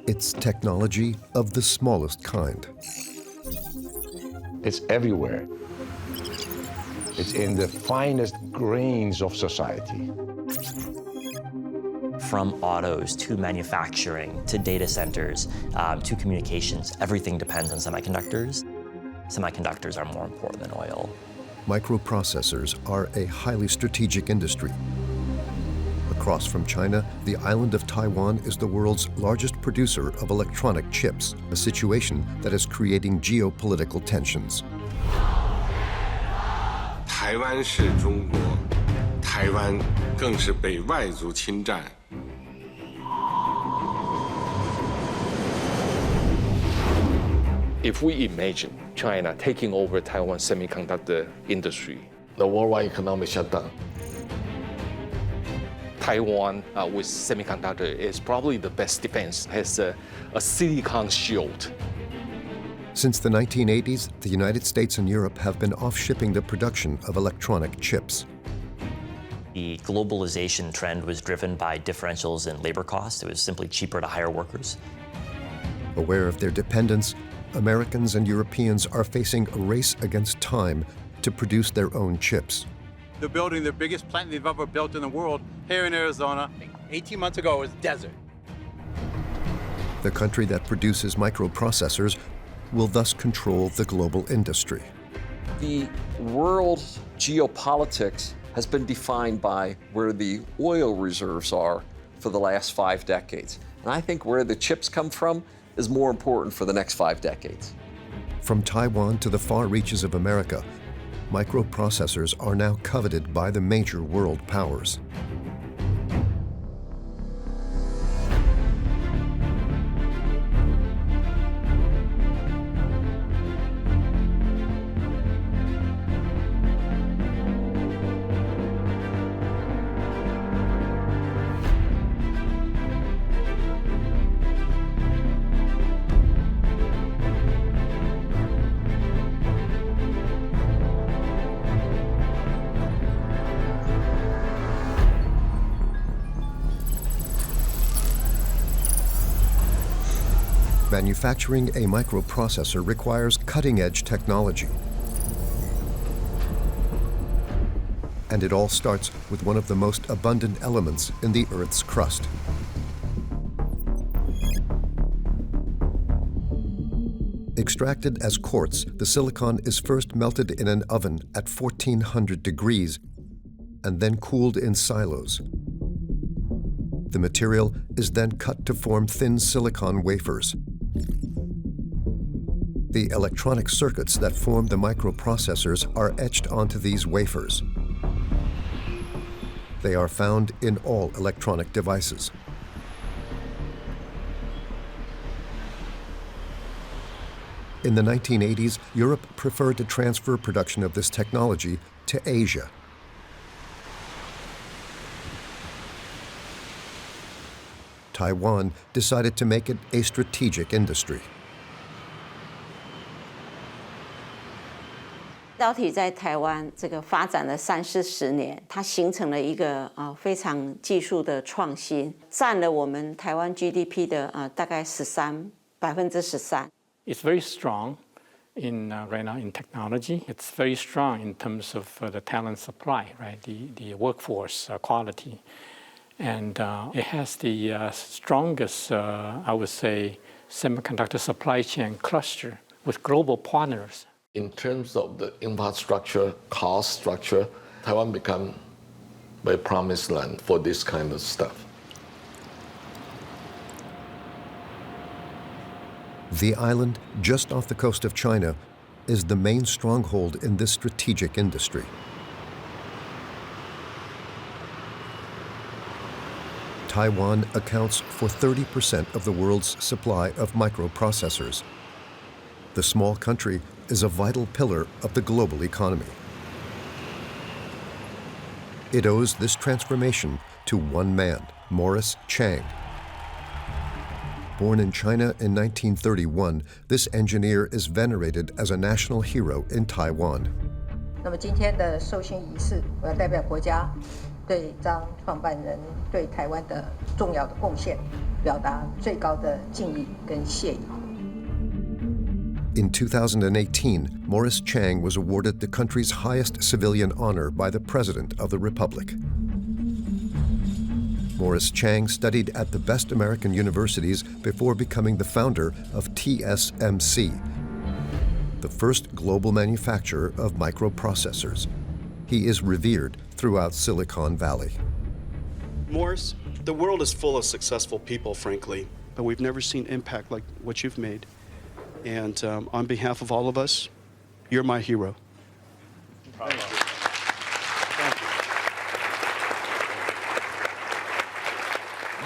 It's technology of the smallest kind. It's everywhere. It's in the finest grains of society. From autos to manufacturing to data centers to communications, everything depends on semiconductors. Semiconductors are more important than oil. Microprocessors are a highly strategic industry. Across from China, the island of Taiwan is the world's largest producer of electronic chips, a situation that is creating geopolitical tensions. 台湾是中国，台湾更是被外族侵占。If we imagine China taking over Taiwan's semiconductor industry, The worldwide economic shutdown. Taiwan with semiconductor is probably the best defense, has a silicon shield. Since the 1980s, the United States and Europe have been off-shipping the production of electronic chips. The globalization trend was driven by differentials in labor costs. It was simply cheaper to hire workers. Aware of their dependence, Americans and Europeans are facing a race against time to produce their own chips. They're building the biggest plant they've ever built in the world here in Arizona. 18 months ago, it was desert. The country that produces microprocessors will thus control the global industry. The world's geopolitics has been defined by where the oil reserves are for the last 5 decades. And I think where the chips come from is more important for the next 5 decades. From Taiwan to the far reaches of America, microprocessors are now coveted by the major world powers. Manufacturing a microprocessor requires cutting-edge technology. And it all starts with one of the most abundant elements in the Earth's crust. Extracted as quartz, the silicon is first melted in an oven at 1400 degrees and then cooled in silos. The material is then cut to form thin silicon wafers. The electronic circuits that form the microprocessors are etched onto these wafers. They are found in all electronic devices. In the 1980s, Europe preferred to transfer production of this technology to Asia. Taiwan decided to make it a strategic industry. 半导体在台湾这个发展了30-40年，它形成了一个非常技术的创新，占了我们台湾 GDP 的大概13%。It's very strong in right now in technology. It's very strong in terms of the talent supply, right? The workforce quality, and it has the strongest, I would say, semiconductor supply chain cluster with global partners. In terms of the infrastructure, cost structure, Taiwan become a promised land for this kind of stuff. The island, just off the coast of China, is the main stronghold in this strategic industry. Taiwan accounts for 30% of the world's supply of microprocessors. The small country is a vital pillar of the global economy. It owes this transformation to one man, Morris Chang. Born in China in 1931, this engineer is venerated as a national hero in Taiwan. 那么今天的授勋仪式，我要代表国家对张创办人对台湾的重要的贡献表达最高的敬意跟谢意。In 2018, Morris Chang was awarded the country's highest civilian honor by the President of the Republic. Morris Chang studied at the best American universities before becoming the founder of TSMC, the first global manufacturer of microprocessors. He is revered throughout Silicon Valley. Morris, the world is full of successful people, frankly, but we've never seen impact like what you've made. And on behalf of all of us, you're my hero. Thank you.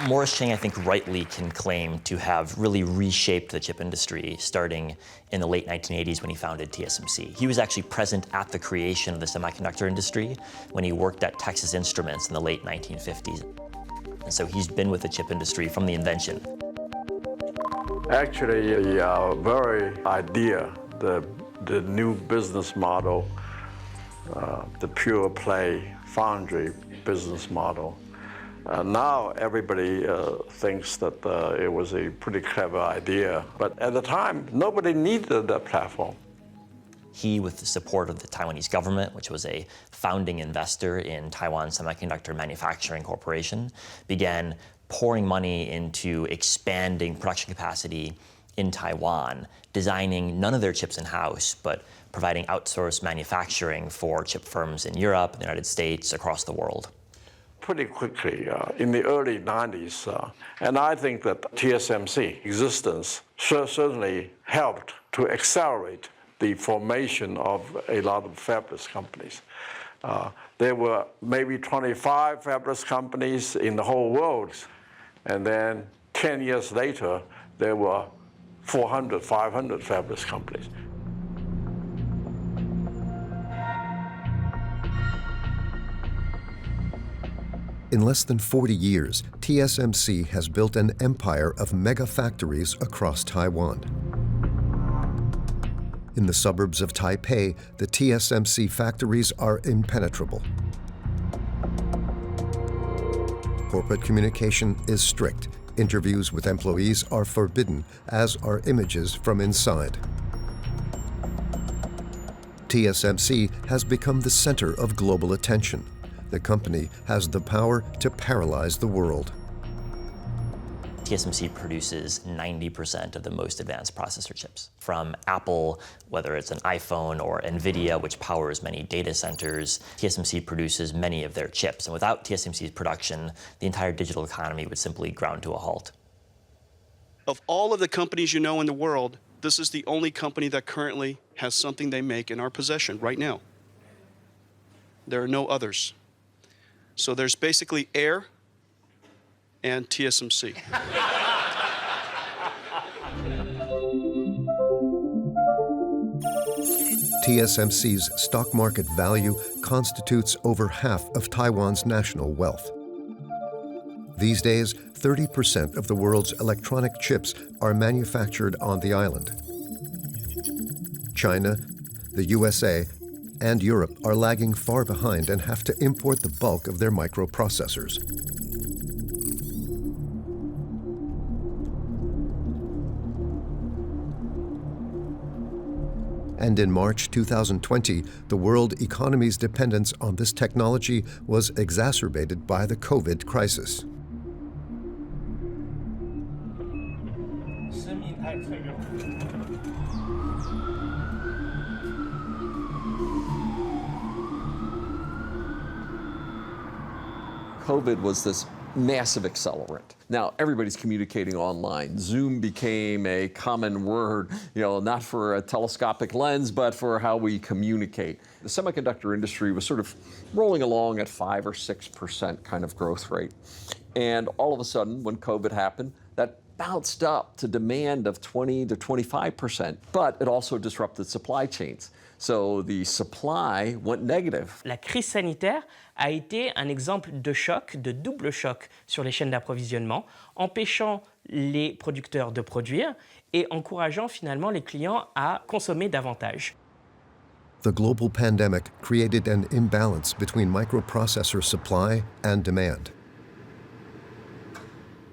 Morris Chang, I think, rightly can claim to have really reshaped the chip industry starting in the late 1980s when he founded TSMC. He was actually present at the creation of the semiconductor industry when he worked at Texas Instruments in the late 1950s. And so he's been with the chip industry from the invention. Actually, the very idea, the new business model, the pure play foundry business model, now everybody thinks that it was a pretty clever idea, but at the time, nobody needed that platform. He, with the support of the Taiwanese government, which was a founding investor in Taiwan Semiconductor Manufacturing Corporation, began pouring money into expanding production capacity in Taiwan, designing none of their chips in-house, but providing outsourced manufacturing for chip firms in Europe, the United States, across the world. Pretty quickly in the early 90s, and I think that TSMC existence certainly helped to accelerate the formation of a lot of fabless companies. There were maybe 25 fabless companies in the whole world, and then 10 years later, there were 400, 500 fabless companies. In less than 40 years, TSMC has built an empire of mega factories across Taiwan. In the suburbs of Taipei, the TSMC factories are impenetrable. Corporate communication is strict. Interviews with employees are forbidden, as are images from inside. TSMC has become the center of global attention. The company has the power to paralyze the world. TSMC produces 90% of the most advanced processor chips. From Apple, whether it's an iPhone, or NVIDIA, which powers many data centers, TSMC produces many of their chips. And without TSMC's production, the entire digital economy would simply ground to a halt. Of all of the companies you know in the world, this is the only company that currently has something they make in our possession right now. There are no others. So there's basically Air and TSMC. TSMC's stock market value constitutes over half of Taiwan's national wealth. These days, 30% of the world's electronic chips are manufactured on the island. China, the USA, and Europe are lagging far behind and have to import the bulk of their microprocessors. And in March 2020, the world economy's dependence on this technology was exacerbated by the COVID crisis. COVID was this massive accelerant. Now everybody's communicating online. Zoom became a common word, not for a telescopic lens, but for how we communicate. The semiconductor industry was sort of rolling along at 5 or 6% kind of growth rate. And all of a sudden, when COVID happened, that bounced up to demand of 20 to 25%, but it also disrupted supply chains. So the supply went negative. La crise sanitaire a été un exemple de choc, de double choc sur les chaînes d'approvisionnement, empêchant les producteurs de produire et encourageant finalement les clients à consommer davantage. The global pandemic created an imbalance between microprocessor supply and demand.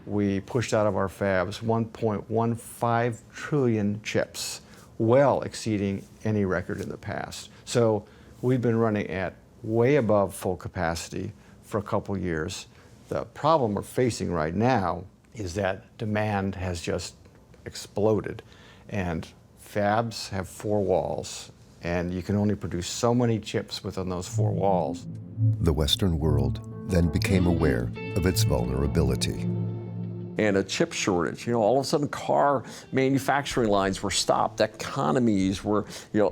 we pushed out of our fabs 1.15 trillion chips, well exceeding any record in the past. So we've been running at way above full capacity for a couple years. The problem we're facing right now is that demand has just exploded, and fabs have four walls, and you can only produce so many chips within those four walls. The Western world then became aware of its vulnerability. And a chip shortage, all of a sudden car manufacturing lines were stopped, economies were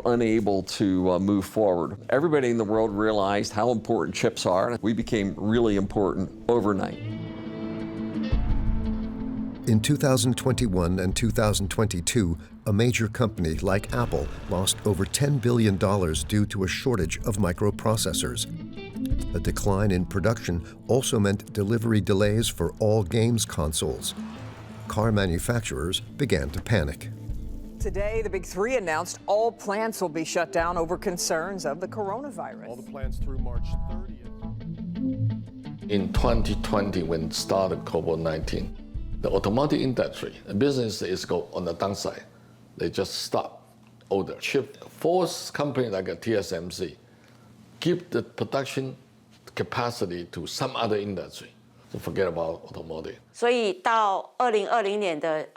unable to move forward. Everybody in the world realized how important chips are, and we became really important overnight. In 2021 and 2022, a major company like Apple lost over $10 billion due to a shortage of microprocessors. A decline in production also meant delivery delays for all games consoles. Car manufacturers began to panic. Today, the Big Three announced all plants will be shut down over concerns of the coronavirus. All the plants through March 30th. In 2020, when it started COVID-19, the automotive industry, the business is go on the downside. They just stop order. Chip force company like a TSMC give the production capacity to some other industry. So forget about automotive. 所以到2020年的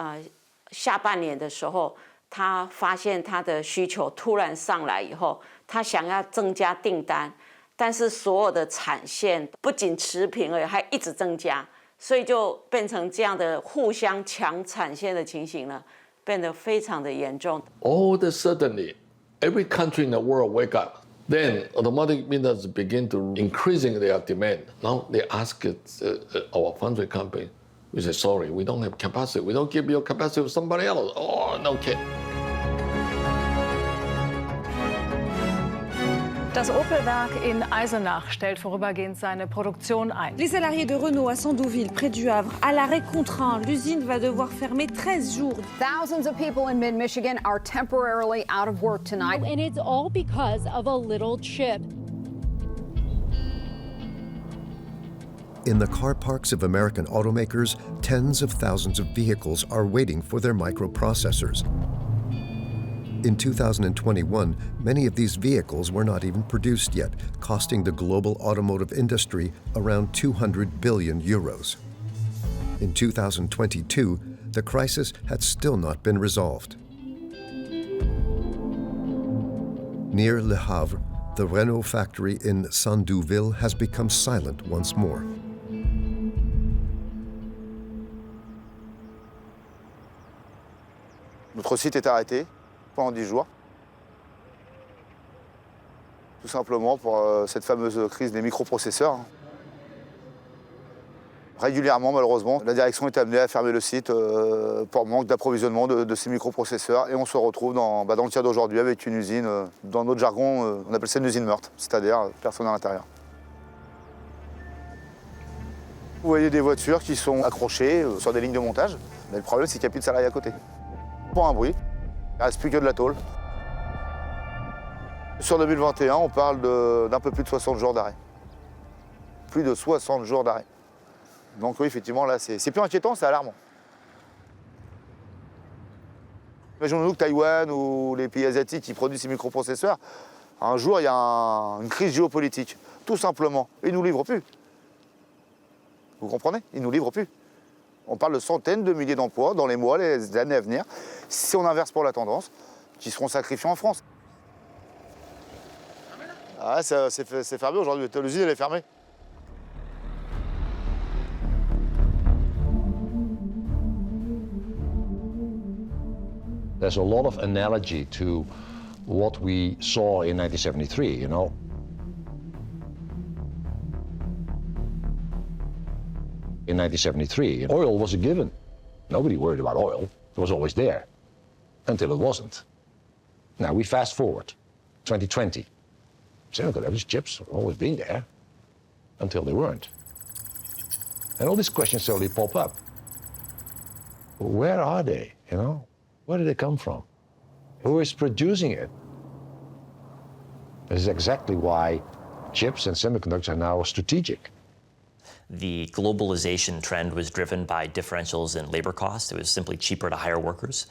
下半年的时候，他发现他的需求突然上来以后，他想要增加订单，但是所有的产线不仅持平而已，还一直增加，所以就变成这样的互相抢产线的情形呢，变得非常的严重。All of a sudden, every country in the world wake up. Then automotive industry begin to increasing their demand. Now they ask our foundry company, we say, sorry, we don't have capacity. We don't give you capacity to somebody else. Oh, no kid. Das Opel-Werk in Eisenach stellt vorübergehend seine Produktion ein. Les salariés de Renault à Sandouville, près du Havre, à l'arrêt contraint. L'usine va devoir fermer 13 jours. Thousands of people in mid-Michigan are temporarily out of work tonight. And it's all because of a little chip. In the car parks of American automakers, tens of thousands of vehicles are waiting for their microprocessors. In 2021, many of these vehicles were not even produced yet, costing the global automotive industry around 200 billion euros. In 2022, the crisis had still not been resolved. Near Le Havre, the Renault factory in Sandouville has become silent once more. Notre site est arrêté pendant 10 jours. Tout simplement pour cette fameuse crise des microprocesseurs. Régulièrement, malheureusement, la direction est amenée à fermer le site pour manque d'approvisionnement de ces microprocesseurs. Et on se retrouve dans le tiers d'aujourd'hui avec une usine, dans notre jargon, on appelle ça une usine meurtre, c'est-à-dire personne à l'intérieur. Vous voyez des voitures qui sont accrochées sur des lignes de montage. Mais le problème, c'est qu'il n'y a plus de salariés à côté. Pour un bruit. Il ne reste plus que de la tôle. Sur 2021, on parle d'un peu plus de 60 jours d'arrêt. Plus de 60 jours d'arrêt. Donc oui, effectivement, là, c'est plus inquiétant, c'est alarmant. Imaginons-nous que Taïwan ou les pays asiatiques qui produisent ces microprocesseurs, un jour, il y a une crise géopolitique. Tout simplement. Ils ne nous livrent plus. Vous comprenez? Ils ne nous livrent plus. On parle de centaines de milliers d'emplois dans les mois, les années à venir, si on inverse pour la tendance, qui seront sacrifiés en France. Ah, c'est fermé aujourd'hui, l'usine elle est fermée. There's a lot of analogy to what we saw in 1973, you know. In 1973, oil was a given. Nobody worried about oil. It was always there, until it wasn't. Now we fast forward, 2020. Semiconductors, chips have always been there, until they weren't. And all these questions suddenly pop up. Where are they, you know? Where did they come from? Who is producing it? This is exactly why chips and semiconductors are now strategic. The globalization trend was driven by differentials in labor costs. It was simply cheaper to hire workers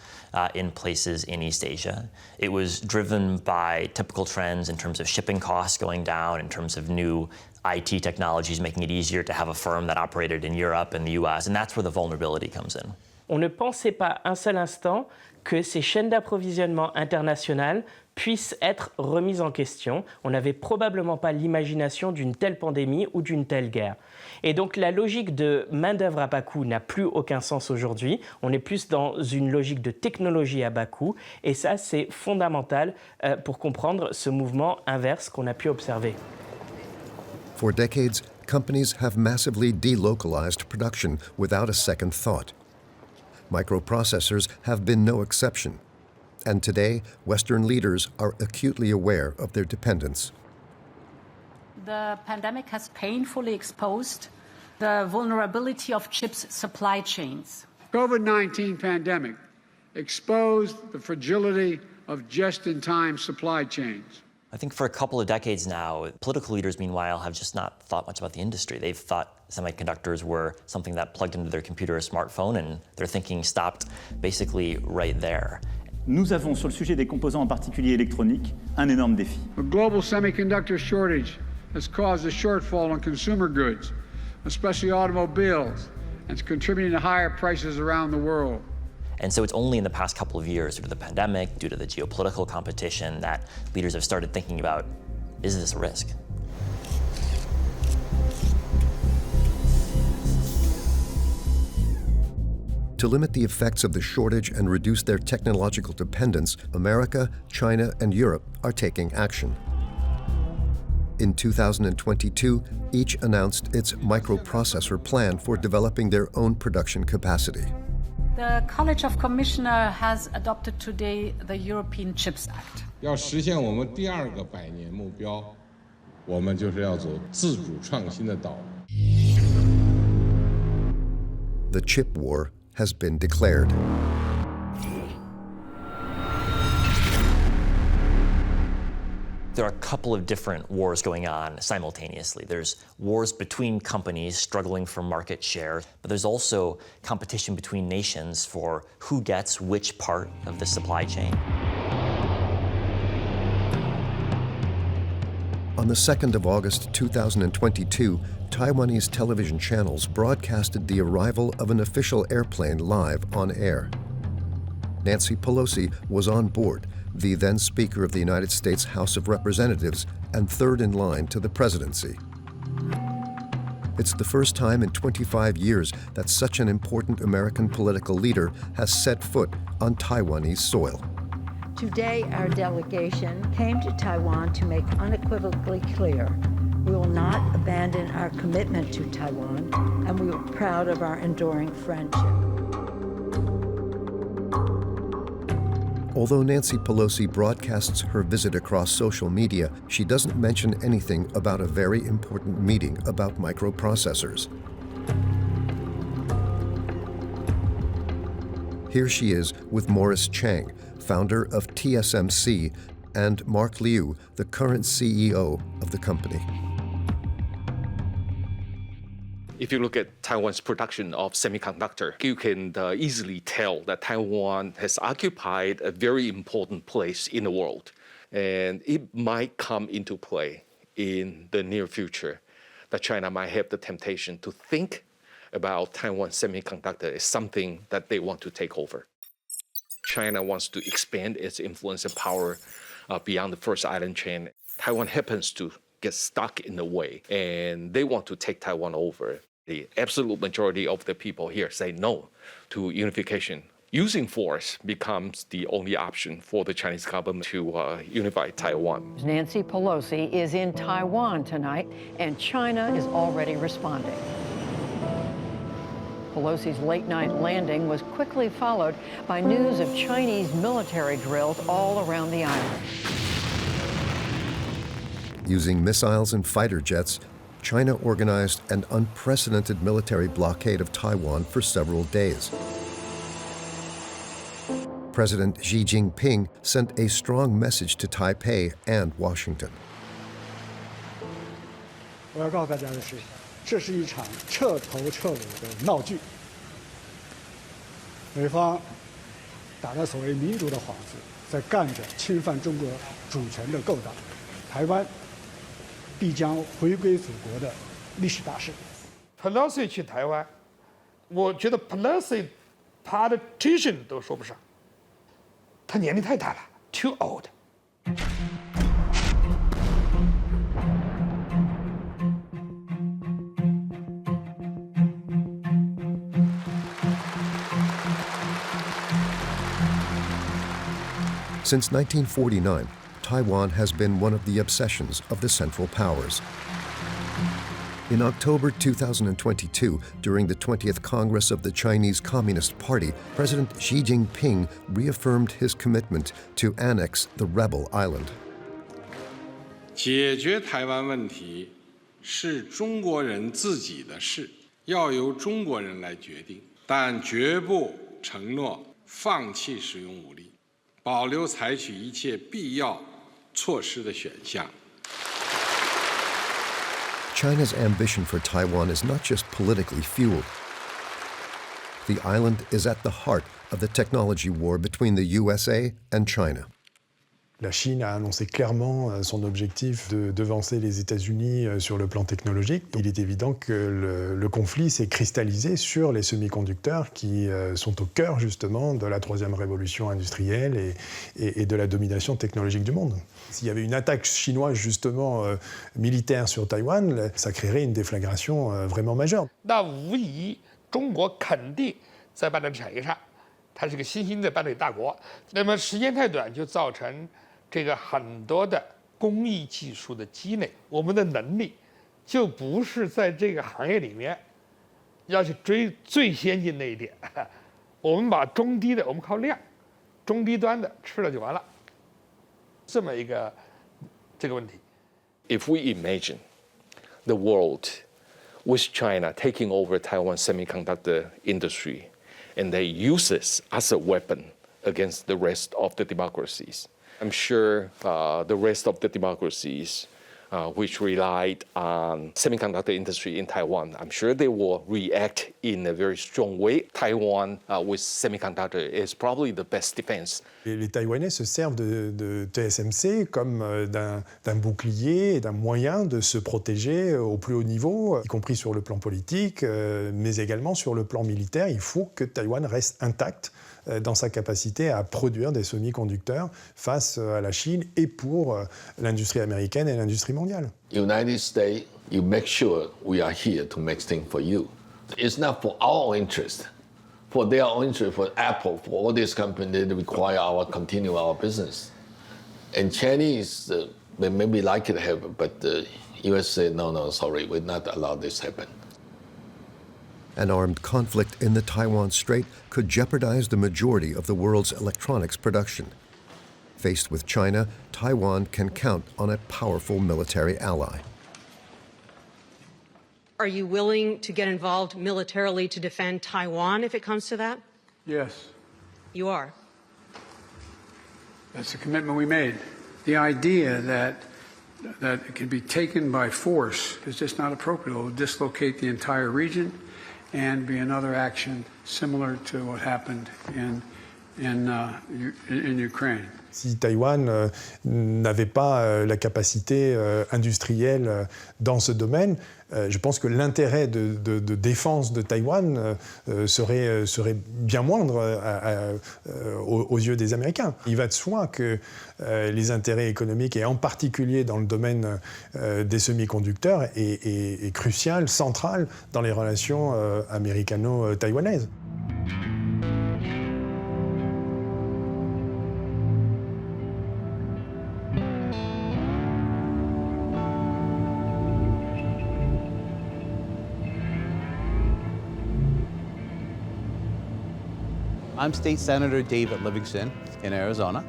in places in East Asia. It was driven by typical trends in terms of shipping costs going down, in terms of new IT technologies making it easier to have a firm that operated in Europe and the US, and that's where the vulnerability comes in. On ne pensait pas un seul instant que ces chaînes d'approvisionnement internationales puissent être remises en question. On n'avait probablement pas l'imagination d'une telle pandémie ou d'une telle guerre. Et donc la logique de main-d'œuvre à bas coût n'a plus aucun sens aujourd'hui. On est plus dans une logique de technologie à bas coût. Et ça, c'est fondamental pour comprendre ce mouvement inverse qu'on a pu observer. For decades, companies have massively delocalized production without a second thought. Microprocessors have been no exception. And today, Western leaders are acutely aware of their dependence. The pandemic has painfully exposed the vulnerability of chips supply chains. COVID-19 pandemic exposed the fragility of just-in-time supply chains. I think for a couple of decades now, political leaders, meanwhile, have just not thought much about the industry. They've thought semiconductors were something that plugged into their computer or smartphone, and their thinking stopped basically right there. Nous avons, sur le sujet des composants en particulier électroniques, un énorme défi. The global semiconductor shortage has caused a shortfall in consumer goods, especially automobiles, and it's contributing to higher prices around the world. And so it's only in the past couple of years, due to the pandemic, due to the geopolitical competition, that leaders have started thinking about, is this a risk? To limit the effects of the shortage and reduce their technological dependence, America, China, and Europe are taking action. In 2022, each announced its microprocessor plan for developing their own production capacity. The College of Commissioners has adopted today the European Chips Act. 要实现我们第二个百年目标，我们就是要走自主创新的道路。The chip war has been declared. There are a couple of different wars going on simultaneously. There's wars between companies struggling for market share, but there's also competition between nations for who gets which part of the supply chain. On the 2nd of August 2022, Taiwanese television channels broadcasted the arrival of an official airplane live on air. Nancy Pelosi was on board, the then Speaker of the United States House of Representatives and third in line to the presidency. It's the first time in 25 years that such an important American political leader has set foot on Taiwanese soil. Today, our delegation came to Taiwan to make unequivocally clear we will not abandon our commitment to Taiwan, and we are proud of our enduring friendship. Although Nancy Pelosi broadcasts her visit across social media, she doesn't mention anything about a very important meeting about microprocessors. Here she is with Morris Chang, founder of TSMC, and Mark Liu, the current CEO of the company. If you look at Taiwan's production of semiconductor, you can easily tell that Taiwan has occupied a very important place in the world. And it might come into play in the near future that China might have the temptation to think about Taiwan semiconductor as something that they want to take over. China wants to expand its influence and power beyond the first island chain. Taiwan happens to get stuck in the way, and they want to take Taiwan over. The absolute majority of the people here say no to unification. Using force becomes the only option for the Chinese government to unify Taiwan. Nancy Pelosi is in Taiwan tonight, and China is already responding. Pelosi's late-night landing was quickly followed by news of Chinese military drills all around the island. Using missiles and fighter jets, China organized an unprecedented military blockade of Taiwan for several days. President Xi Jinping sent a strong message to Taipei and Washington. 我要告诉大家的是，这是一场彻头彻尾的闹剧。美方打着所谓民主的幌子，在干着侵犯中国主权的勾当，台湾必将回归祖国的历史大事。Pelosi 去台湾，我觉得 Pelosi politician 都说不上，他年龄太大了 ，too old。Since 1949, Taiwan has been one of the obsessions of the Central Powers. In October 2022, during the 20th Congress of the Chinese Communist Party, President Xi Jinping reaffirmed his commitment to annex the rebel island. 解决台湾问题是中国人自己的事，要由中国人来决定，但绝不承诺放弃使用武力，保留采取一切必要措施的选项。 China's ambition for Taiwan is not just politically fueled. The island is at the heart of the technology war between the USA and China. La Chine a annoncé clairement son objectif de devancer les États-Unis sur le plan technologique. Il est évident que le conflit s'est cristallisé sur les semi-conducteurs qui sont au cœur justement de la troisième révolution industrielle et de la domination technologique du monde. S'il y avait une attaque chinoise justement militaire sur Taïwan, ça créerait une déflagration vraiment majeure. 那无疑，中国肯定在半导体产业上，它是个新兴的半导体大国。那么时间太短，就造成这个很多的工艺技术的积累，我们的能力就不是在这个行业里面要去追最先进那一点，我们把中低的，我们靠量，中低端的吃了就完了，这么一个这个问题。If we imagine the world with China taking over Taiwan semiconductor industry, and they use this as a weapon against the rest of the democracies, I'm sure the rest of the democracies which relied on semiconductor industry in Taiwan, I'm sure they will react in a very strong way. Taiwan with semiconductor is probably the best defense. Les Taïwanais se servent de TSMC comme d'un bouclier et d'un moyen de se protéger au plus haut niveau, y compris sur le plan politique, mais également sur le plan militaire. Il faut que Taïwan reste intact dans sa capacité à produire des semi-conducteurs face à la Chine et pour l'industrie américaine et l'industrie mondiale. United States, you make sure we are here to make things for you. It's not for our interest, for their own interest, for Apple, for all these companies that require continue our business. And Chinese, they maybe like it happen, but the US say, no, sorry, we're not allow this happen. An armed conflict in the Taiwan Strait could jeopardize the majority of the world's electronics production. Faced with China, Taiwan can count on a powerful military ally. Are you willing to get involved militarily to defend Taiwan if it comes to that? Yes. You are? That's the commitment we made. The idea that it can be taken by force is just not appropriate. It will dislocate the entire region and be another action similar to what happened in Ukraine. Si Taïwan n'avait pas la capacité industrielle dans ce domaine, je pense que l'intérêt de défense de Taïwan serait bien moindre aux yeux des Américains. Il va de soi que les intérêts économiques, et en particulier dans le domaine des semi-conducteurs, est crucial, central dans les relations américano-taïwanaises. I'm State Senator David Livingston in Arizona.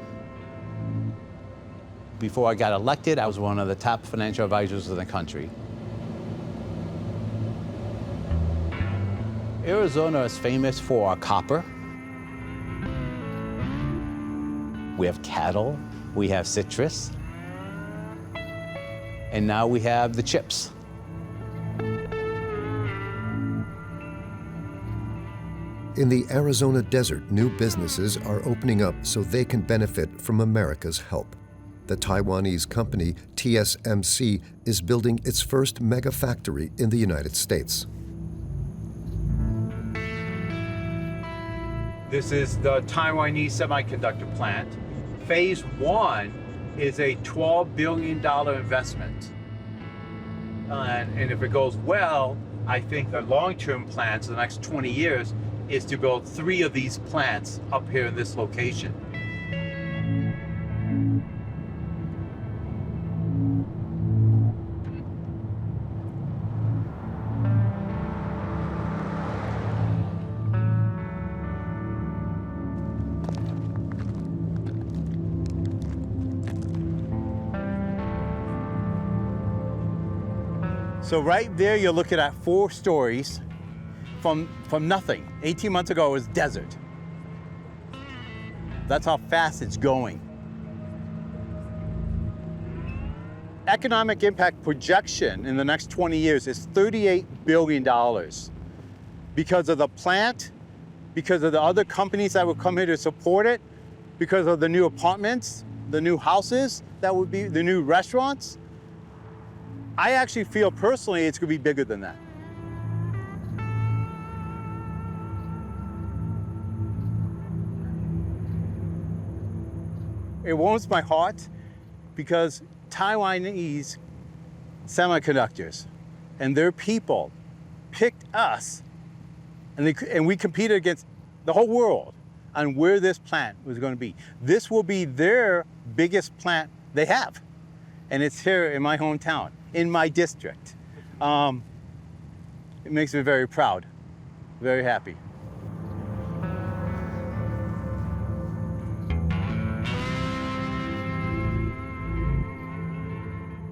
Before I got elected, I was one of the top financial advisors in the country. Arizona is famous for our copper. We have cattle, we have citrus, and now we have the chips. In the Arizona desert, new businesses are opening up so they can benefit from America's help. The Taiwanese company TSMC is building its first mega factory in the United States. This is the Taiwanese semiconductor plant. Phase 1 is a $12 billion investment. And if it goes well, I think the long-term plans for the next 20 years is to build 3 of these plants up here in this location. So right there, you're looking at 4 stories from nothing. 18 months ago, it was desert. That's how fast it's going. Economic impact projection in the next 20 years is $38 billion because of the plant, because of the other companies that would come here to support it, because of the new apartments, the new houses that would be, the new restaurants. I actually feel personally it's going to be bigger than that. It warms my heart because Taiwanese semiconductors and their people picked us, and we competed against the whole world on where this plant was going to be. This will be their biggest plant they have, and it's here in my hometown, in my district. It makes me very proud, very happy.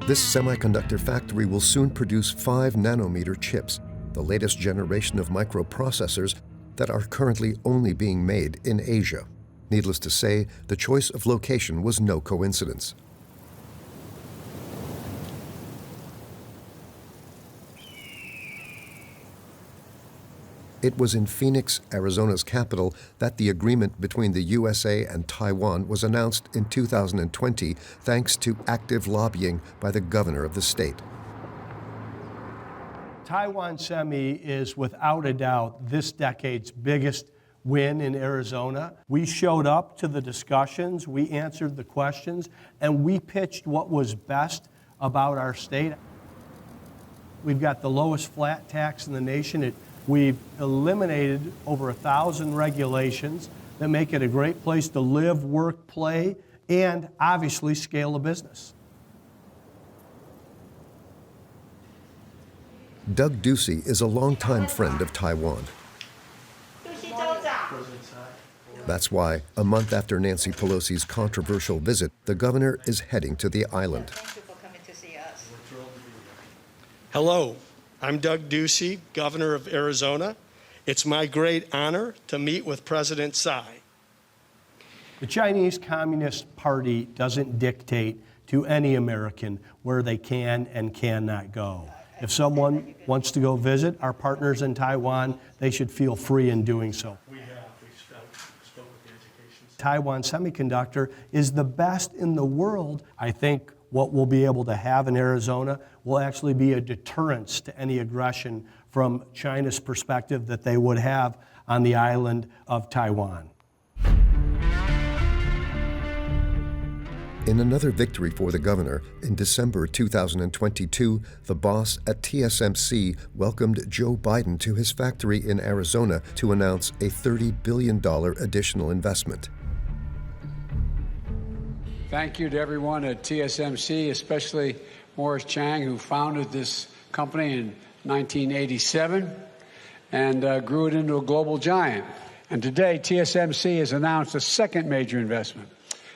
This semiconductor factory will soon produce 5-nanometer chips, the latest generation of microprocessors that are currently only being made in Asia. Needless to say, the choice of location was no coincidence. It was in Phoenix, Arizona's capital, that the agreement between the USA and Taiwan was announced in 2020 thanks to active lobbying by the governor of the state. Taiwan Semi is without a doubt this decade's biggest win in Arizona. We showed up to the discussions, we answered the questions, and we pitched what was best about our state. We've got the lowest flat tax in the nation. We've eliminated over 1,000 regulations that make it a great place to live, work, play, and obviously scale a business. Doug Ducey is a longtime friend of Taiwan. That's why, a month after Nancy Pelosi's controversial visit, the governor is heading to the island. Hello. I'm Doug Ducey, Governor of Arizona. It's my great honor to meet with President Tsai. The Chinese Communist Party doesn't dictate to any American where they can and cannot go. If someone wants to go visit our partners in Taiwan, they should feel free in doing so. We spoke with the education. Taiwan Semiconductor is the best in the world. I think what we'll be able to have in Arizona will actually be a deterrence to any aggression from China's perspective that they would have on the island of Taiwan. In another victory for the governor, in December 2022, the boss at TSMC welcomed Joe Biden to his factory in Arizona to announce a $30 billion additional investment. Thank you to everyone at TSMC, especially Morris Chang, who founded this company in 1987 and grew it into a global giant. And today, TSMC has announced a second major investment.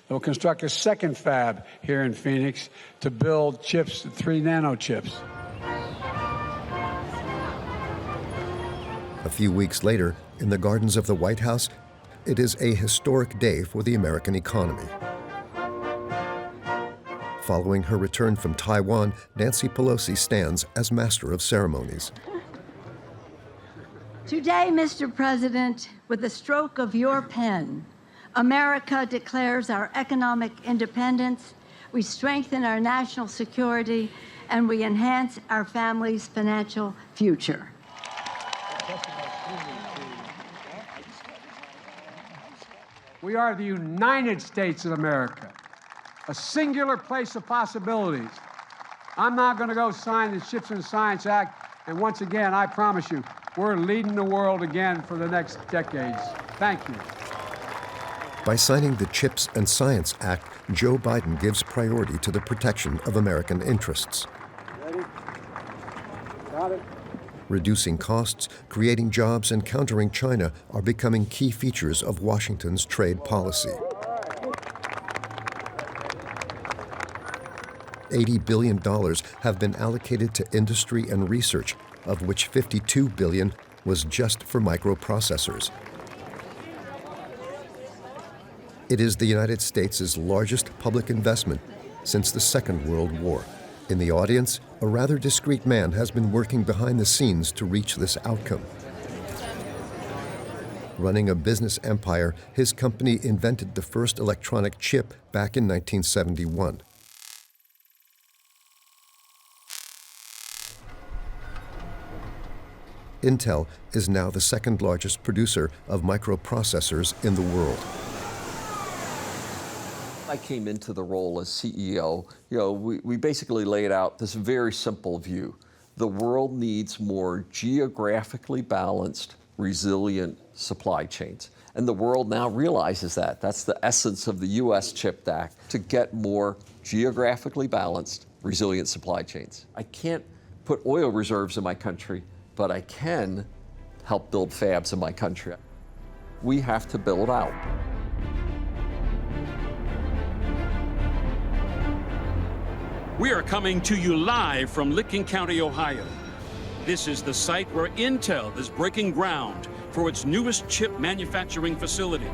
They'll construct a second fab here in Phoenix to build chips, 3 nano chips. A few weeks later, in the gardens of the White House, it is a historic day for the American economy. Following her return from Taiwan, Nancy Pelosi stands as master of ceremonies. Today, Mr. President, with the stroke of your pen, America declares our economic independence, we strengthen our national security, and we enhance our family's financial future. We are the United States of America, a singular place of possibilities. I'm not going to go sign the Chips and Science Act, and once again, I promise you, we're leading the world again for the next decades. Thank you. By signing the CHIPS and Science Act, Joe Biden gives priority to the protection of American interests. Ready? Got it. Reducing costs, creating jobs, and countering China are becoming key features of Washington's trade policy. $80 billion have been allocated to industry and research, of which $52 billion was just for microprocessors. It is the United States' largest public investment since the Second World War. In the audience, a rather discreet man has been working behind the scenes to reach this outcome. Running a business empire, his company invented the first electronic chip back in 1971. Intel is now the second largest producer of microprocessors in the world. I came into the role as CEO, we basically laid out this very simple view. The world needs more geographically balanced, resilient supply chains. And the world now realizes that. That's the essence of the U.S. CHIPS Act, to get more geographically balanced, resilient supply chains. I can't put oil reserves in my country, but I can help build fabs in my country. We have to build out. We are coming to you live from Licking County, Ohio. This is the site where Intel is breaking ground for its newest chip manufacturing facility.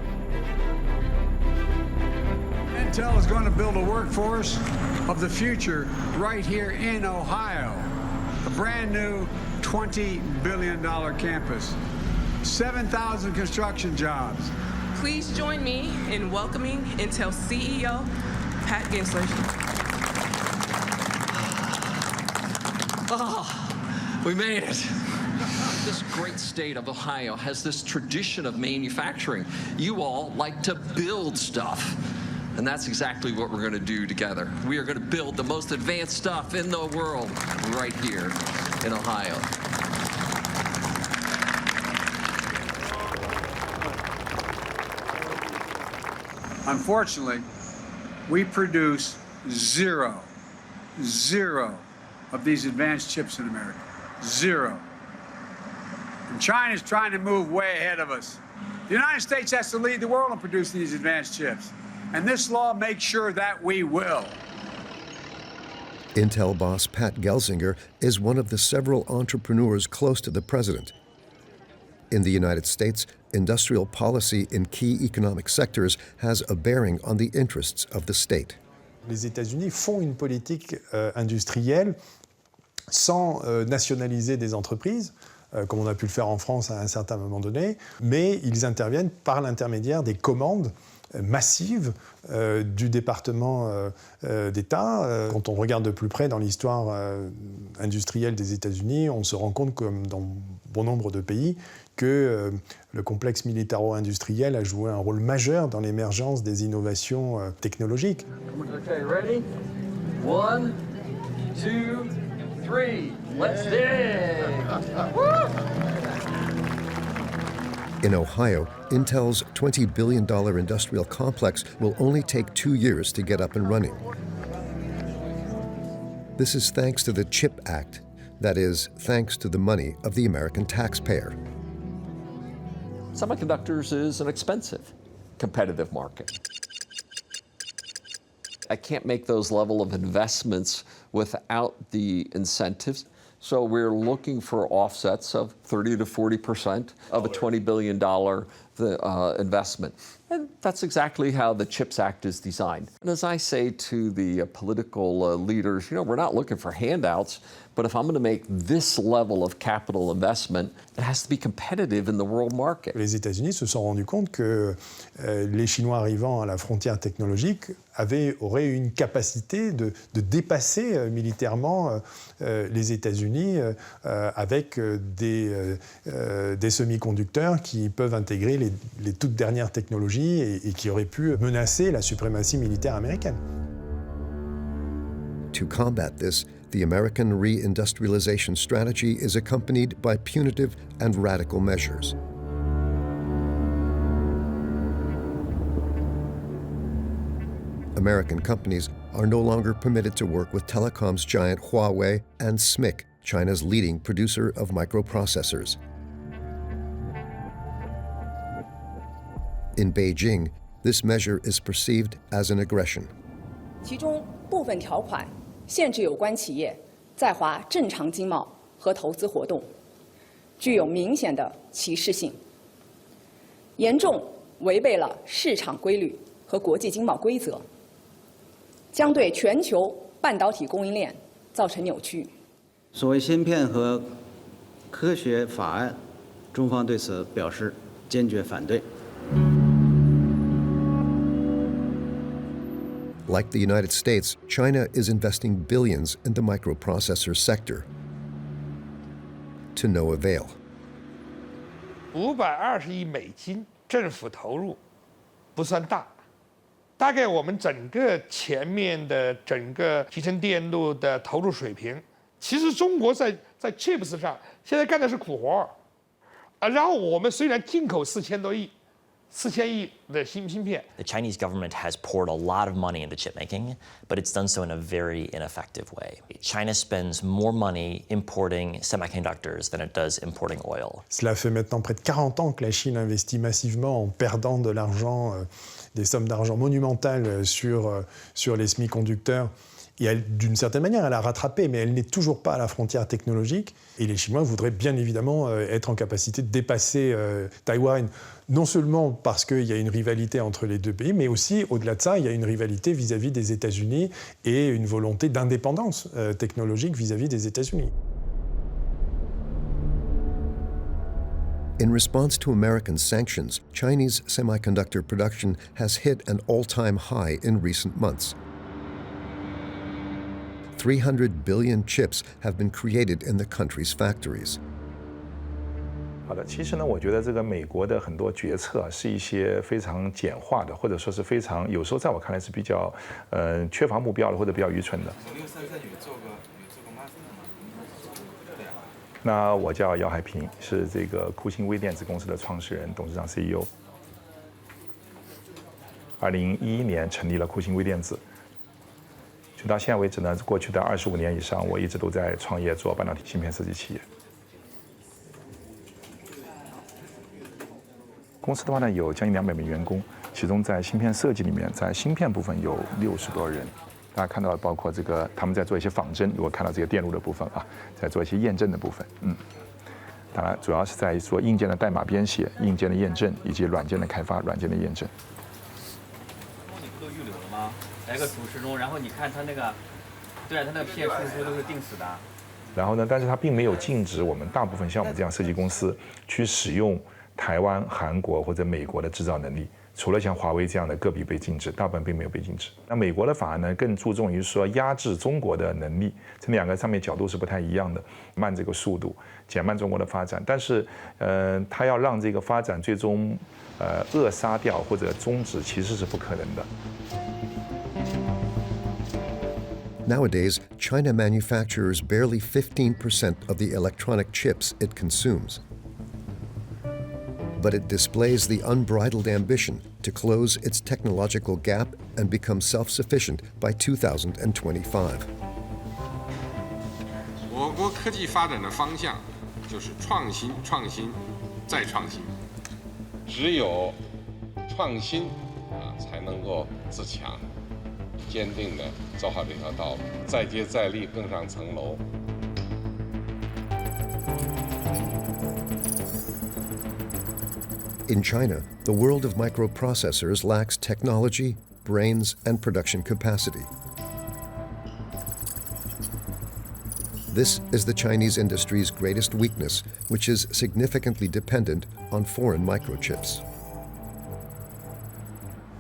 Intel is going to build a workforce of the future right here in Ohio. A brand new $20 billion campus, 7,000 construction jobs. Please join me in welcoming Intel CEO, Pat Gensler. Oh, we made it. This great state of Ohio has this tradition of manufacturing. You all like to build stuff. And that's exactly what we're going to do together. We are going to build the most advanced stuff in the world right here in Ohio. Unfortunately, we produce zero of these advanced chips in America. Zero. And China's trying to move way ahead of us. The United States has to lead the world in producing these advanced chips. And this law makes sure that we will. Intel boss Pat Gelsinger is one of the several entrepreneurs close to the president. In the United States, industrial policy in key economic sectors has a bearing on the interests of the state. Les États-Unis font une politique industrielle sans nationaliser des entreprises, comme on a pu le faire en France à un certain moment donné, mais ils interviennent par l'intermédiaire des commandes massive du département d'État. Quand on regarde de plus près dans l'histoire industrielle des États-Unis, on se rend compte, comme dans bon nombre de pays, que le complexe militaro-industriel a joué un rôle majeur dans l'émergence des innovations technologiques. Okay, ready? 1, 2, 3. Let's dig! In Ohio, Intel's $20 billion industrial complex will only take 2 years to get up and running. This is thanks to the CHIPS Act, that is, thanks to the money of the American taxpayer. Semiconductors is an expensive, competitive market. I can't make those level of investments without the incentives. So we're looking for offsets of 30 to 40% of a $20 billion the investment. And that's exactly how the CHIPS Act is designed. And as I say to the political leaders, we're not looking for handouts, but if I'm going to make this level of capital investment, it has to be competitive in the world market. Les États-Unis se sont rendus compte que les Chinois arrivant à la frontière technologique auraient une capacité de dépasser militairement les États-Unis avec des semi-conducteurs qui peuvent intégrer les toutes dernières technologies et qui auraient pu menacer la suprématie militaire américaine. To combat this, the American reindustrialization strategy is accompanied by punitive and radical measures. American companies are no longer permitted to work with telecoms giant Huawei and SMIC, China's leading producer of microprocessors. In Beijing, this measure is perceived as an aggression. 其中部分条款限制有关企业在华正常经贸和投资活动，具有明显的歧视性，严重违背了市场规律和国际经贸规则，将对全球半导体供应链造成扭曲。所谓芯片和科学法案，中方对此表示坚决反对。 Like the United States, China is investing billions in the microprocessor sector. To no avail. $520亿美金政府投入不算大，大概我们整个前面的整个集成电路的投入水平，其实中国在 chips 上现在干的是苦活啊。然后我们虽然进口4000多亿。 4000亿的芯片。The Chinese government has poured a lot of money into chip making, but it's done so in a very ineffective way. China spends more money importing semiconductors than it does importing oil. Cela fait maintenant près de 40 ans que la Chine investit massivement en perdant de l'argent, des sommes d'argent monumentales sur les semi-conducteurs. Et d'une certaine manière, elle a rattrapé, mais elle n'est toujours pas à la frontière technologique. Et les Chinois voudraient bien évidemment être en capacité de dépasser Taïwan, non seulement parce qu'il y a une rivalité entre les deux pays, mais aussi, au-delà de ça, il y a une rivalité vis-à-vis des États-Unis et une volonté d'indépendance technologique vis-à-vis des États-Unis. In response to American sanctions, Chinese semiconductor production has hit an all-time high in recent months. 300 billion chips have been created in the country's factories. 好的，其实呢，我觉得这个美国的很多决策是一些非常简化的，或者说是非常有时候在我看来是比较缺乏目标的，或者比较愚蠢的。那我叫姚海平，是这个酷星微电子公司的创始人、董事长 CEO。2011年成立了酷星微电子。 就到现在为止呢，过去的25年以上，我一直都在创业做半导体芯片设计企业。公司的话呢，有将近200名员工，其中在芯片设计里面，在芯片部分有60多人。大家看到，包括这个他们在做一些仿真，如果看到这个电路的部分啊，在做一些验证的部分，当然主要是在做硬件的代码编写、硬件的验证以及软件的开发、软件的验证。 你不都预留了吗？来个主时钟，然后你看它那个，对啊，它那个片输出都是定死的。然后呢，但是它并没有禁止我们大部分像我们这样设计公司去使用台湾、韩国或者美国的制造能力。除了像华为这样的个别被禁止，大部分并没有被禁止。那美国的法案呢，更注重于说压制中国的能力，这两个上面角度是不太一样的，慢这个速度，减慢中国的发展。但是，它要让这个发展最终扼杀掉或者终止，其实是不可能的。 Nowadays, China manufactures barely 15% of the electronic chips it consumes. But it displays the unbridled ambition to close its technological gap and become self-sufficient by 2025. 我国科技发展的方向就是创新、创新再创新。只有创新才能够自强。 坚定地走好这条道路，再接再厉，更上层楼。In China, the world of microprocessors lacks technology, brains, and production capacity. This is the Chinese industry's greatest weakness, which is significantly dependent on foreign microchips.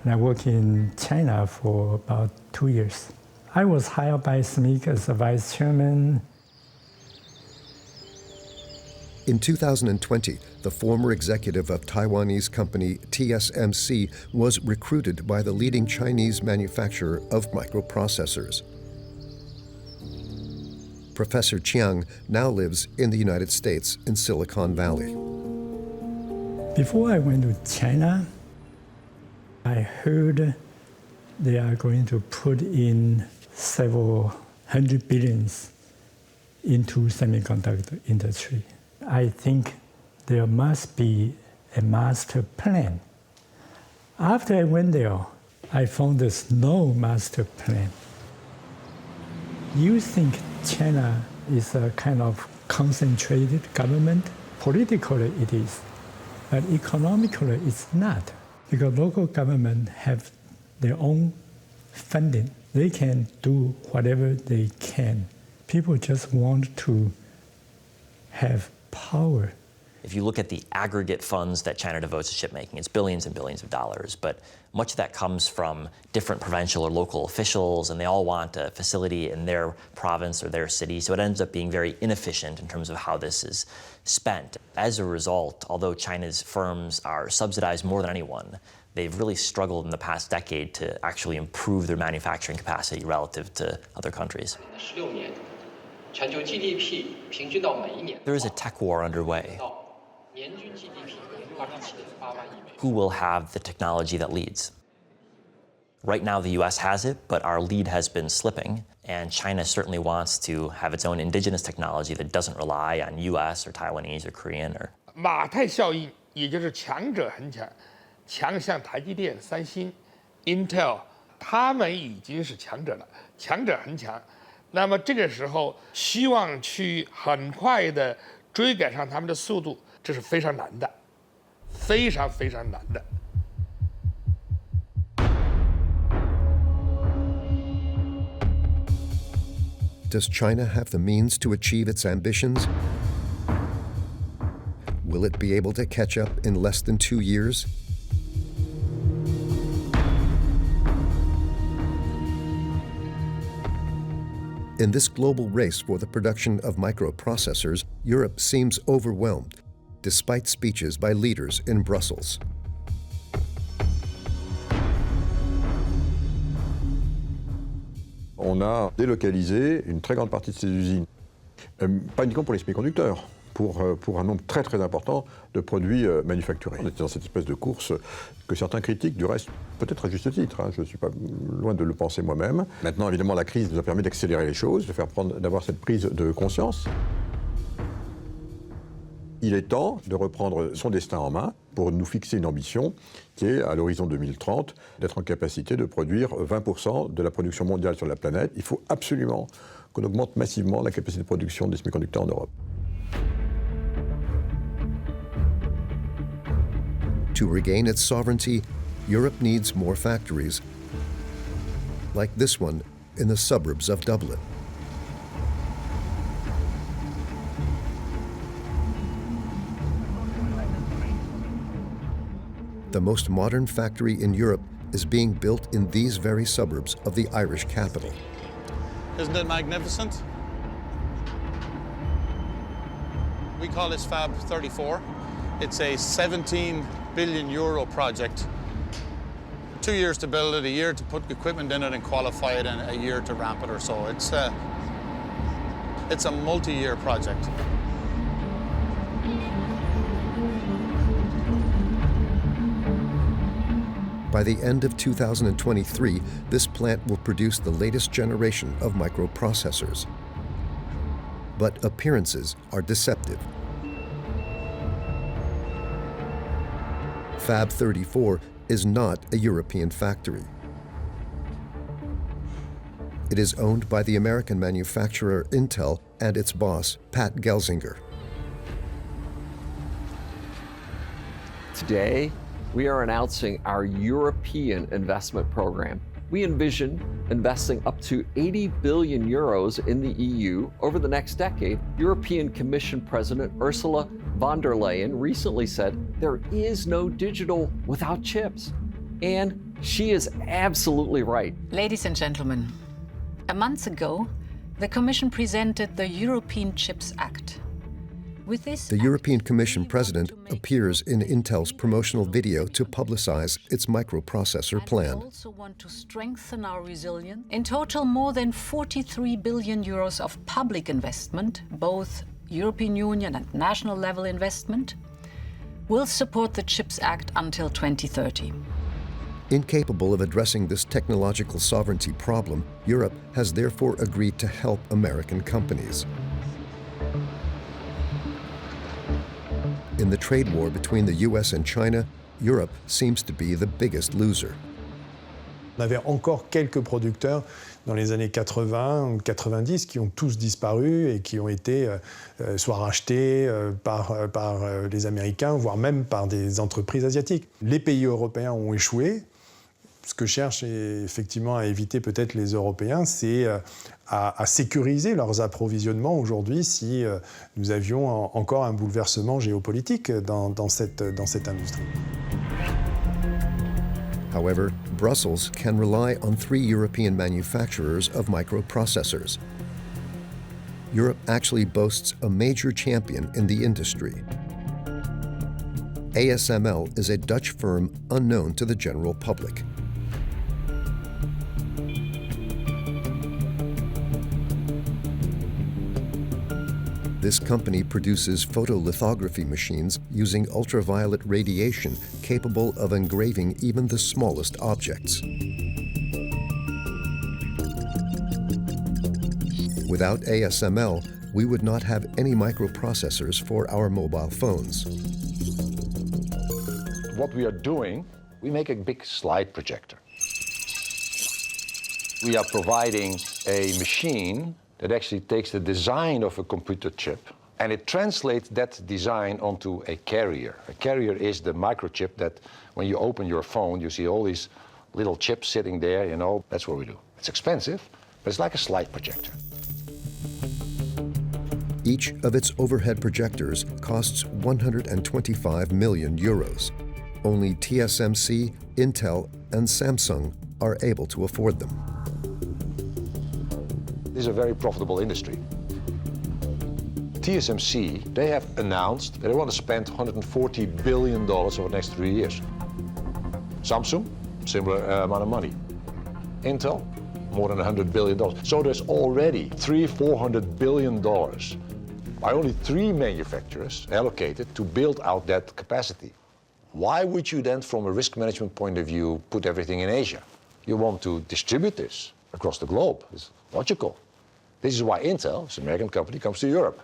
I worked in China for about 2 years. I was hired by SMIC as a vice chairman. In 2020, the former executive of Taiwanese company TSMC was recruited by the leading Chinese manufacturer of microprocessors. Professor Chiang now lives in the United States in Silicon Valley. Before I went to China, I heard they are going to put in several hundred billions into semiconductor industry. I think there must be a master plan. After I went there, I found there's no master plan. You think China is a kind of concentrated government? Politically it is, but economically it's not. Because local government have their own funding. They can do whatever they can. People just want to have power. If you look at the aggregate funds that China devotes to chipmaking, it's billions and billions of dollars, but much of that comes from different provincial or local officials, and they all want a facility in their province or their city, so it ends up being very inefficient in terms of how this is spent. As a result, although China's firms are subsidized more than anyone, they've really struggled in the past decade to actually improve their manufacturing capacity relative to other countries. There is a tech war underway. Who will have the technology that leads? Right now, the US has it, but our lead has been slipping, and China certainly wants to have its own indigenous technology that doesn't rely on US or Taiwanese or Korean or. 马太效应，也就是强者恒强，强像台积电、三星、Intel， 他们已经是强者了，强者恒强。那么这个时候，希望去很快的追赶上他们的速度，这是非常难的，非常非常难的。 Does China have the means to achieve its ambitions? Will it be able to catch up in less than 2 years? In this global race for the production of microprocessors, Europe seems overwhelmed, despite speeches by leaders in Brussels. On a délocalisé une très grande partie de ces usines, pas uniquement pour les semi-conducteurs, pour un nombre très très important de produits manufacturés. On était dans cette espèce de course que certains critiquent, du reste peut-être à juste titre, hein, je ne suis pas loin de le penser moi-même. Maintenant évidemment la crise nous a permis d'accélérer les choses, d'avoir cette prise de conscience. Il est temps de reprendre son destin en main pour nous fixer une ambition qui est, à l'horizon 2030, d'être en capacité de produire 20% de la production mondiale sur la planète. Il faut absolument qu'on augmente massivement la capacité de production des semi-conducteurs en Europe. To regain its sovereignty, Europe needs more factories, like this one in the suburbs of Dublin. The most modern factory in Europe is being built in these very suburbs of the Irish capital. Isn't it magnificent? We call this Fab 34. It's a 17 billion euro project. 2 years to build it, a year to put equipment in it and qualify it, and a year to ramp it or so. It's a multi-year project. By the end of 2023, this plant will produce the latest generation of microprocessors. But appearances are deceptive. Fab 34 is not a European factory. It is owned by the American manufacturer Intel and its boss, Pat Gelsinger. Today, we are announcing our European investment program. We envision investing up to 80 billion euros in the EU over the next decade. European Commission President Ursula von der Leyen recently said there is no digital without chips. And she is absolutely right. Ladies and gentlemen, a month ago, the Commission presented the European Chips Act. With this The European Commission president appears in Intel's promotional video to publicize its microprocessor plan. We also want to strengthen our resilience. In total, more than 43 billion euros of public investment, both European Union and national level investment, will support the CHIPS Act until 2030. Incapable of addressing this technological sovereignty problem, Europe has therefore agreed to help American companies. In the trade war between the US and China, Europe seems to be the biggest loser. On avait encore quelques producteurs dans les années 80 ou 90 qui ont tous disparu et qui ont été soit rachetés par les Américains, voire même par des entreprises asiatiques. Les pays européens ont échoué. Ce que cherchent effectivement à éviter peut-être les Européens, c'est à sécuriser leurs approvisionnements aujourd'hui si nous avions encore un bouleversement géopolitique dans cette industrie. However, Brussels can rely on 3 European manufacturers of microprocessors. Europe actually boasts a major champion in the industry. ASML is a Dutch firm unknown to the general public. This company produces photolithography machines using ultraviolet radiation capable of engraving even the smallest objects. Without ASML, we would not have any microprocessors for our mobile phones. What we are doing, we make a big slide projector. We are providing a machine that actually takes the design of a computer chip and it translates that design onto a carrier. A carrier is the microchip that when you open your phone, you see all these little chips sitting there, you know, that's what we do. It's expensive, but it's like a slide projector. Each of its overhead projectors costs 125 million euros. Only TSMC, Intel, and Samsung are able to afford them. This is a very profitable industry. TSMC, they have announced that they want to spend $140 billion over the next 3 years. Samsung, similar amount of money. Intel, more than $100 billion. So there's already $400 billion by only 3 manufacturers allocated to build out that capacity. Why would you then, from a risk management point of view, put everything in Asia? You want to distribute this across the globe. It's logical. This is why Intel, it's an American company, comes to Europe.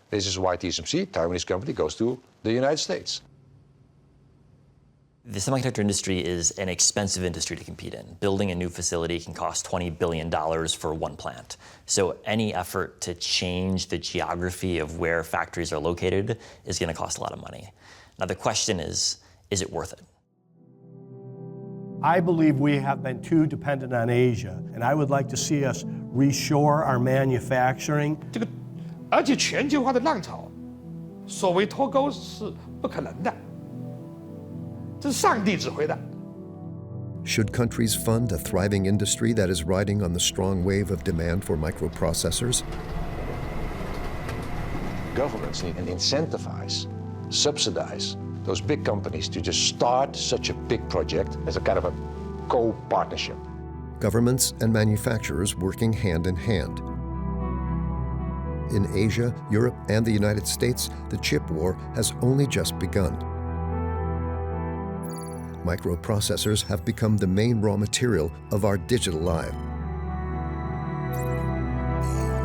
This is why TSMC, Taiwanese company, goes to the United States. The semiconductor industry is an expensive industry to compete in. Building a new facility can cost $20 billion for one plant. So any effort to change the geography of where factories are located is going to cost a lot of money. Now the question is it worth it? I believe we have been too dependent on Asia, and I would like to see us reshore our manufacturing. 而且全球化的浪潮，所谓脱钩是不可能的，这是上帝指挥的。 Should countries fund a thriving industry that is riding on the strong wave of demand for microprocessors? Governments need to incentivize, subsidize those big companies to just start such a big project as a kind of a co-partnership. Governments and manufacturers working hand in hand. In Asia, Europe, and the United States, the chip war has only just begun. Microprocessors have become the main raw material of our digital life.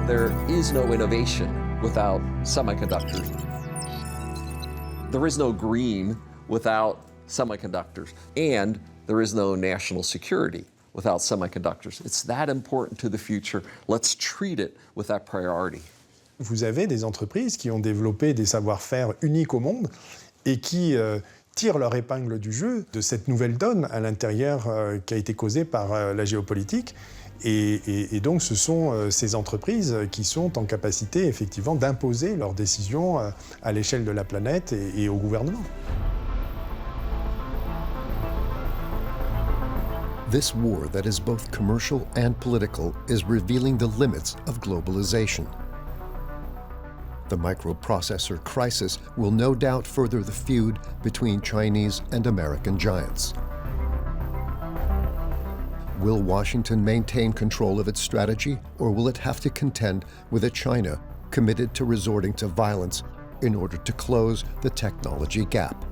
There is no innovation without semiconductors. There is no green without semiconductors. And there is no national security without semiconductors. It's that important to the future. Let's treat it with that priority. Vous avez des entreprises qui ont développé des savoir-faire uniques au monde et qui tirent leur épingle du jeu de cette nouvelle donne à l'intérieur qui a été causée par la géopolitique. Et donc ce sont ces entreprises qui sont en capacité effectivement d'imposer leurs décisions à l'échelle de la planète et au gouvernement. This war that is both commercial and political is revealing the limits of globalization. The microprocessor crisis will no doubt further the feud between Chinese and American giants. Will Washington maintain control of its strategy, or will it have to contend with a China committed to resorting to violence in order to close the technology gap?